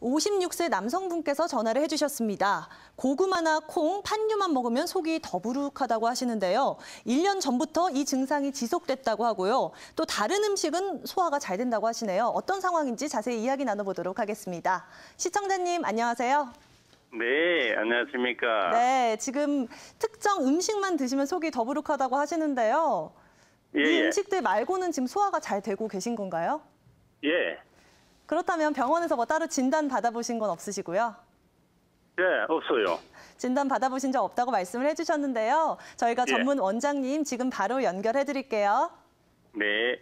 56세 남성분께서 전화를 해주셨습니다. 고구마나 콩, 판류만 먹으면 속이 더부룩하다고 하시는데요. 1년 전부터 이 증상이 지속됐다고 하고요. 또 다른 음식은 소화가 잘 된다고 하시네요. 어떤 상황인지 자세히 이야기 나눠보도록 하겠습니다. 시청자님, 안녕하세요. 네, 안녕하십니까. 네, 지금 특정 음식만 드시면 속이 더부룩하다고 하시는데요. 예, 이 예. 음식들 말고는 지금 소화가 잘 되고 계신 건가요? 예. 그렇다면 병원에서 뭐 따로 진단 받아보신 건 없으시고요? 예, 없어요. 진단 받아보신 적 없다고 말씀을 해주셨는데요. 저희가 예. 전문 원장님 지금 바로 연결해 드릴게요. 네.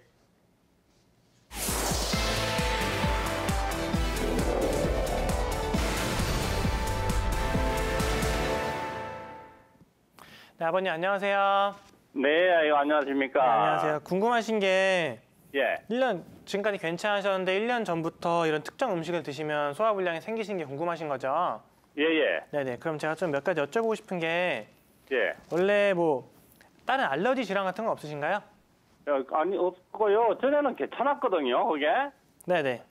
네, 아버님 안녕하세요. 네, 아이고, 안녕하십니까. 네, 안녕하세요. 궁금하신 게 예. 1년 지금까지 괜찮으셨는데 1년 전부터 이런 특정 음식을 드시면 소화불량이 생기신 게 궁금하신 거죠? 예, 예. 네네. 그럼 제가 좀 몇 가지 여쭤보고 싶은 게 예. 원래 뭐 다른 알러지 질환 같은 건 없으신가요? 아니, 없고요. 전에는 괜찮았거든요, 그게. 네네.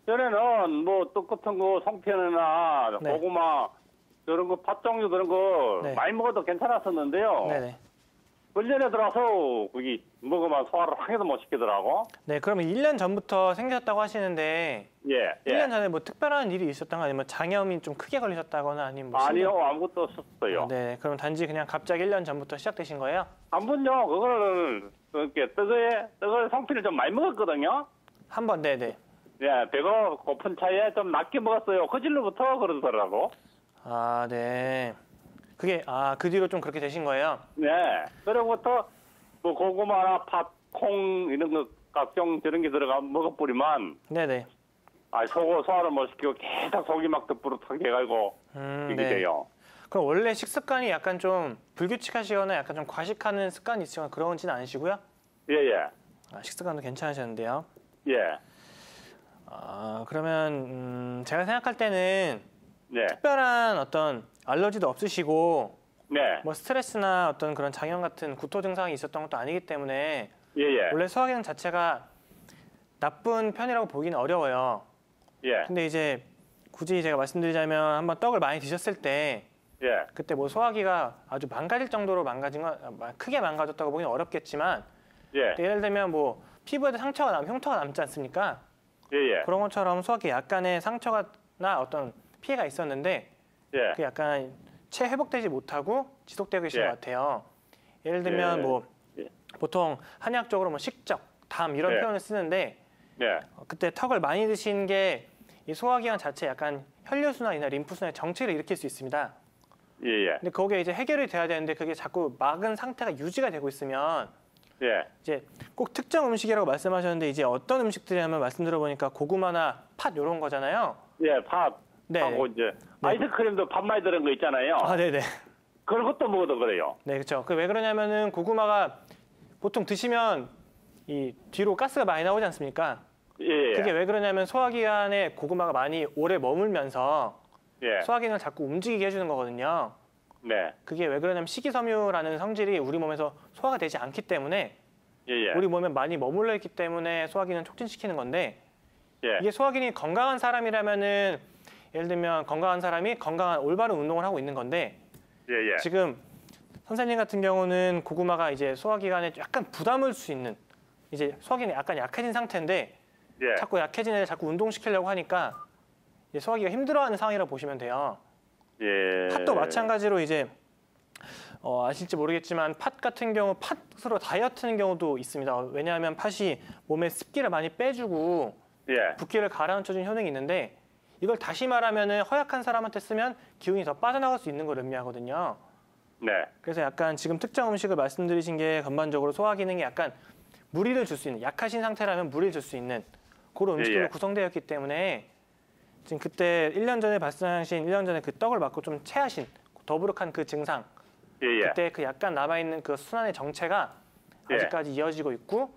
전에는 뭐 똑같은 거, 송편이나 네. 고구마, 저런 거, 팥 종류 그런 거 네. 많이 먹어도 괜찮았었는데요. 네네. 걸년에 들어서 거기 먹으면 소화를 하나도 못 시키더라고. 네, 그러면 1년 전부터 생기셨다고 하시는데 예, 예. 1년 전에 뭐 특별한 일이 있었던 거 아니면 장염이 좀 크게 걸리셨다거나 아니면 뭐 아니요, 아무것도 없었어요. 네, 그럼 단지 그냥 갑자기 1년 전부터 시작되신 거예요? 한 번요, 그거를, 이렇게, 떡을 송편을 좀 많이 먹었거든요. 한 번, 네네. 예, 배가 고픈 차에 좀 낮게 먹었어요. 그질로부터 그러더라고. 아, 네. 그게, 그 뒤로 좀 그렇게 되신 거예요? 네. 그로부터 뭐 고구마나 팥, 콩, 이런 거, 각종 저런 게 들어가 먹어버리면, 네네. 소화를 못 시키고 계속 속이 막 더부룩하게 해가지고, 이게 네. 돼요. 그럼 원래 식습관이 약간 좀 불규칙하시거나 약간 좀 과식하는 습관이 있으거나 그런지는 않으시고요? 예, 예. 식습관도 괜찮으셨는데요. 예. 그러면 제가 생각할 때는 네. 특별한 어떤 알러지도 없으시고 네. 뭐 스트레스나 어떤 그런 장염 같은 구토 증상이 있었던 것도 아니기 때문에 예, 예. 원래 소화 기능 자체가 나쁜 편이라고 보기는 어려워요. 예. 근데 이제 굳이 제가 말씀드리자면 한번 떡을 많이 드셨을 때 예. 그때 뭐 소화기가 아주 망가질 정도로 망가진 건 크게 망가졌다고 보기는 어렵겠지만 예. 예를 들면 뭐 피부에도 상처가 흉터가 남지 않습니까? 예, 예. 그런 것처럼 소화기 약간의 상처나 어떤 피해가 있었는데 예. 그 약간 채 회복되지 못하고 지속되고 계신 예. 것 같아요. 예를 들면 예. 뭐 예. 보통 한의학적으로 뭐 식적, 담 이런 예. 표현을 쓰는데 예. 그때 턱을 많이 드신 게 이 소화기관 자체 약간 혈류순환이나 림프순환의 정체를 일으킬 수 있습니다. 예, 예. 근데 거기에 이제 해결이 돼야 되는데 그게 자꾸 막은 상태가 유지가 되고 있으면 예. 이제 꼭 특정 음식이라고 말씀하셨는데 이제 어떤 음식들이냐면 말씀 들어보니까 고구마나 팥 이런 거잖아요. 예, 밥. 네. 하고 이제 아이스크림도 밥 많이 들은 거 있잖아요. 네네. 그런 것도 먹어도 그래요. 네, 그렇죠. 그 왜 그러냐면은 고구마가 보통 드시면 이 뒤로 가스가 많이 나오지 않습니까? 예. 그게 왜 그러냐면 소화기관에 고구마가 많이 오래 머물면서 예. 소화기능을 자꾸 움직이게 해주는 거거든요. 네. 그게 왜 그러냐면 식이섬유라는 성질이 우리 몸에서 소화가 되지 않기 때문에 예, 예. 우리 몸에 많이 머물러 있기 때문에 소화기능을 촉진시키는 건데 예. 이게 소화기능이 건강한 사람이라면은 예를 들면 건강한 사람이 건강한 올바른 운동을 하고 있는 건데 예, 예. 지금 선생님 같은 경우는 고구마가 이제 소화기관에 약간 부담을 줄 수 있는 이제 소화기능이 약간 약해진 상태인데 예. 자꾸 약해진 애를 자꾸 운동시키려고 하니까 이제 소화기가 힘들어하는 상황이라고 보시면 돼요. 예. 팥도 마찬가지로 이제 아실지 모르겠지만 팥 같은 경우 팥으로 다이어트하는 경우도 있습니다. 왜냐하면 팥이 몸에 습기를 많이 빼주고 예. 붓기를 가라앉혀주는 효능이 있는데 이걸 다시 말하면은 허약한 사람한테 쓰면 기운이 더 빠져나갈 수 있는 걸 의미하거든요. 네. 그래서 약간 지금 특정 음식을 말씀드리신 게 전반적으로 소화 기능에 약간 무리를 줄 수 있는 약하신 상태라면 무리를 줄 수 있는 그런 음식으로 예. 구성되었기 때문에 지금 그때 1년 전에 발생하신 1년 전에 그 떡을 맞고 좀 체하신 더부룩한 그 증상 예, 예. 그때 그 약간 남아있는 그 순환의 정체가 예. 아직까지 이어지고 있고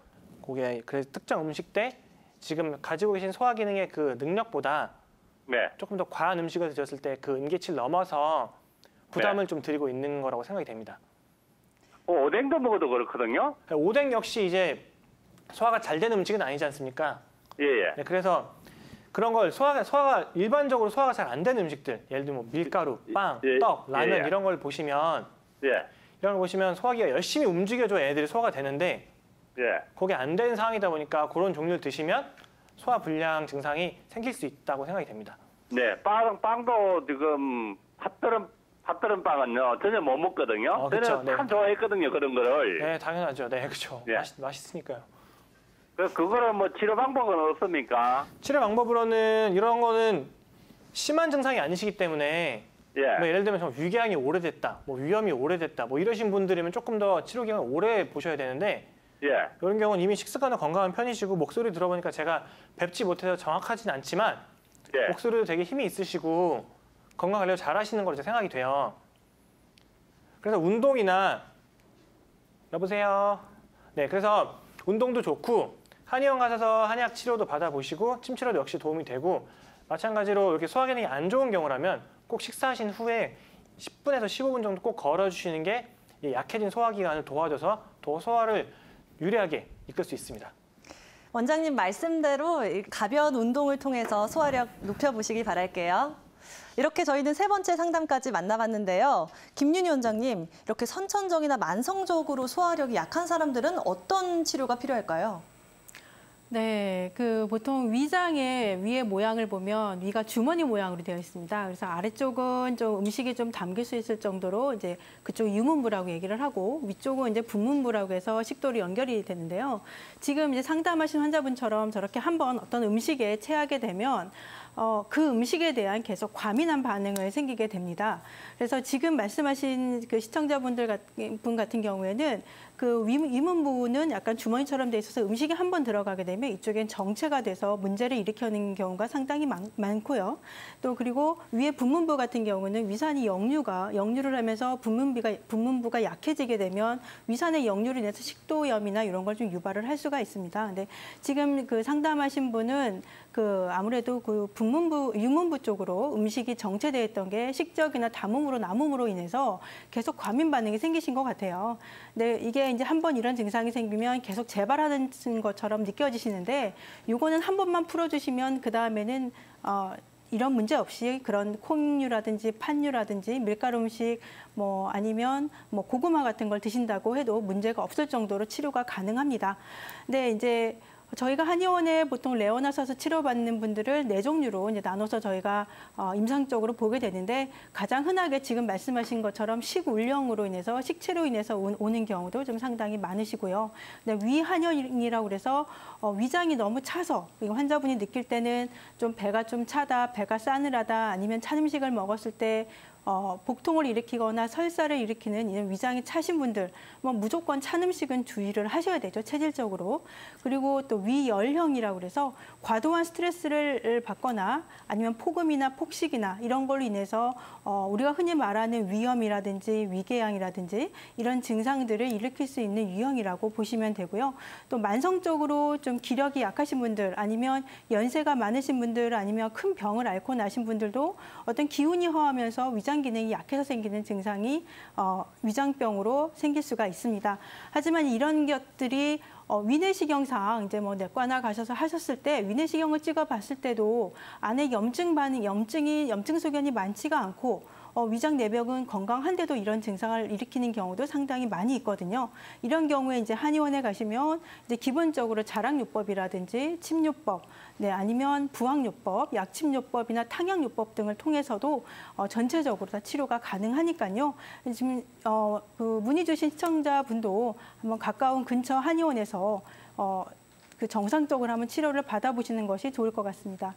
그게 그 특정 음식 때 지금 가지고 계신 소화 기능의 그 능력보다 네. 조금 더 과한 음식을 드셨을 때 그 임계치를 넘어서 부담을 좀 드리고 있는 거라고 생각이 됩니다. 오뎅도 먹어도 그렇거든요. 오뎅 역시 이제 소화가 잘 되는 음식은 아니지 않습니까? 예, 예. 네, 그래서 그런 걸 소화가 일반적으로 소화가 잘 안 되는 음식들, 예를 들면 뭐 밀가루, 빵, 예, 떡, 라면 예. 이런 걸 보시면 예, 이런 걸 보시면 소화기가 열심히 움직여줘야 애들이 소화가 되는데 예. 그게 안 되는 상황이다 보니까 그런 종류를 드시면 소화 불량 증상이 생길 수 있다고 생각이 됩니다. 네, 빵도 지금 팥들은 빵은요 전혀 못 먹거든요. 그쵸, 저는 네. 참 좋아했거든요 그런 거를. 네, 당연하죠. 네, 그렇죠. 예. 맛있으니까요. 그거는 뭐 치료 방법은 없습니까? 치료 방법으로는 이런 거는 심한 증상이 아니시기 때문에 예, 뭐 예를 들면 좀 위궤양이 오래됐다, 뭐 위염이 오래됐다, 뭐 이러신 분들이면 조금 더 치료 기간을 오래 보셔야 되는데 예, 이런 경우는 이미 식습관은 건강한 편이시고 목소리 들어보니까 제가 뵙지 못해서 정확하진 않지만 예. 목소리도 되게 힘이 있으시고 건강 관리를 잘 하시는 걸로 생각이 돼요. 그래서 운동이나 여보세요. 네, 그래서 운동도 좋고 한의원 가셔서 한약 치료도 받아보시고 침 치료도 역시 도움이 되고 마찬가지로 이렇게 소화 기능이 안 좋은 경우라면 꼭 식사하신 후에 10분에서 15분 정도 꼭 걸어주시는 게 이 약해진 소화기관을 도와줘서 더 소화를 유리하게 이끌 수 있습니다. 원장님 말씀대로 이 가벼운 운동을 통해서 소화력 높여보시기 바랄게요. 이렇게 저희는 세 번째 상담까지 만나봤는데요. 김윤희 원장님, 이렇게 선천적이나 만성적으로 소화력이 약한 사람들은 어떤 치료가 필요할까요? 네, 보통 위의 모양을 보면 위가 주머니 모양으로 되어 있습니다. 그래서 아래쪽은 좀 음식이 좀 담길 수 있을 정도로 이제 그쪽 유문부라고 얘기를 하고 위쪽은 이제 분문부라고 해서 식도로 연결이 되는데요. 지금 이제 상담하신 환자분처럼 저렇게 한번 어떤 음식에 체하게 되면 그 음식에 대한 계속 과민한 반응을 생기게 됩니다. 그래서 지금 말씀하신 그 시청자분들 분 같은 경우에는 그 위문부는 약간 주머니처럼 돼 있어서 음식이 한 번 들어가게 되면 이쪽엔 정체가 돼서 문제를 일으키는 경우가 상당히 많고요. 또 그리고 위에 분문부 같은 경우는 위산이 역류를 하면서 분문부가 약해지게 되면 위산의 역류로 인해서 식도염이나 이런 걸 좀 유발을 할 수가 있습니다. 근데 지금 그 상담하신 분은 아무래도 유문부 쪽으로 음식이 정체되어 있던 게 식적이나 남음으로 인해서 계속 과민 반응이 생기신 것 같아요. 근데 이게 이제 한번 이런 증상이 생기면 계속 재발하는 것처럼 느껴지시는데 요거는 한 번만 풀어주시면 그 다음에는 이런 문제 없이 그런 콩류라든지 팥류라든지 밀가루 음식 아니면 고구마 같은 걸 드신다고 해도 문제가 없을 정도로 치료가 가능합니다. 근데 이제 저희가 한의원에 보통 레오나서서 치료받는 분들을 4종류로 이제 나눠서 저희가 임상적으로 보게 되는데 가장 흔하게 지금 말씀하신 것처럼 식울령으로 인해서 식체로 인해서 오는 경우도 좀 상당히 많으시고요. 근데 위한혈이라고 그래서 위장이 너무 차서 환자분이 느낄 때는 좀 배가 좀 차다, 배가 싸늘하다, 아니면 찬 음식을 먹었을 때 복통을 일으키거나 설사를 일으키는 이런 위장이 차신 분들, 무조건 찬 음식은 주의를 하셔야 되죠, 체질적으로. 그리고 또 위열형이라고 그래서 과도한 스트레스를 받거나 아니면 폭음이나 폭식이나 이런 걸로 인해서 우리가 흔히 말하는 위염이라든지 위궤양이라든지 이런 증상들을 일으킬 수 있는 유형이라고 보시면 되고요. 또 만성적으로 좀 기력이 약하신 분들 아니면 연세가 많으신 분들 아니면 큰 병을 앓고 나신 분들도 어떤 기운이 허하면서 위장 기능이 약해서 생기는 증상이 위장병으로 생길 수가 있습니다. 하지만 이런 것들이 위내시경상 이제 내과나 가셔서 하셨을 때 위내시경을 찍어봤을 때도 안에 염증 소견이 많지가 않고 위장 내벽은 건강한데도 이런 증상을 일으키는 경우도 상당히 많이 있거든요. 이런 경우에 이제 한의원에 가시면 이제 기본적으로 자락요법이라든지 침요법, 아니면 부항요법, 약침요법이나 탕약요법 등을 통해서도 전체적으로 다 치료가 가능하니까요. 지금 문의 주신 시청자분도 한번 가까운 근처 한의원에서 정상적으로 한번 치료를 받아보시는 것이 좋을 것 같습니다.